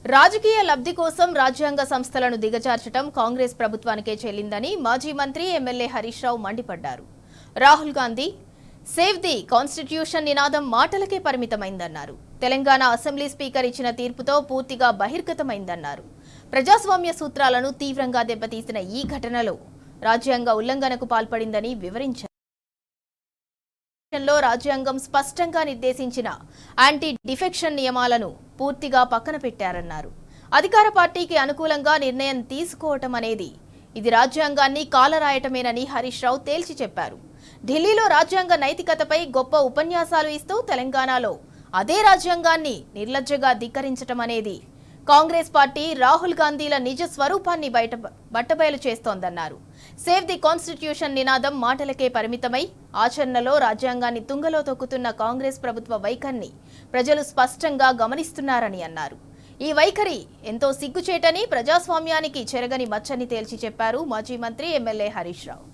రాజకీయ లబ్ధి కోసం రాజ్యాంగ సంస్థలను దిగజార్చడం కాంగ్రెస్ ప్రభుత్వానికే చెల్లిందని మాజీ మంత్రి ఎమ్మెల్యే హరీష్ రావు మండిపడ్డారు. Rahul Gandhi save the constitution నినాదం మాటలకే పరిమితమైందన్నారు. తెలంగాణ అసెంబ్లీ స్పీకర్ ఇచ్చిన తీర్పుతో పూర్తిగా బహిర్గతమైందన్నారు. ప్రజాస్వామ్య సూత్రాలను తీవ్రంగా దెబ్బతీసిన ఈ ఘటనలో రాజ్యాంగ ఉల్లంఘనకు పాల్పడిందని వివరించారు. రాజ్యాంగం స్పష్టంగా నిర్దేశించిన యాంటీ డిఫెక్షన్ నియమాలను పూర్తిగా పక్కన పెట్టారన్నారు. అధికార పార్టీకి అనుకూలంగా నిర్ణయం తీసుకోవటం అనేది ఇది రాజ్యాంగాన్ని కాలరాయటమేనని హరీష్ రావు తేల్చి చెప్పారు. ఢిల్లీలో రాజ్యాంగ నైతికతపై గొప్ప ఉపన్యాసాలు ఇస్తూ తెలంగాణలో అదే రాజ్యాంగాన్ని నిర్లజ్జగా ధిక్కరించటం అనేది కాంగ్రెస్ పార్టీ రాహుల్ గాంధీల నిజ స్వరూపాన్ని బట్టబయలు చేస్తోందన్నారు. సేవ్ ది కాన్స్టిట్యూషన్ నినాదం మాటలకే పరిమితమై ఆచరణలో రాజ్యాంగాన్ని తుంగలో తొక్కుతున్న కాంగ్రెస్ ప్రభుత్వ వైఖరిని ప్రజలు స్పష్టంగా గమనిస్తున్నారని అన్నారు. ఈ వైఖరి ఎంతో సిగ్గుచేటని, ప్రజాస్వామ్యానికి చెరగని మచ్చని తేల్చి చెప్పారు మాజీ మంత్రి ఎమ్మెల్యే హరీష్ రావు.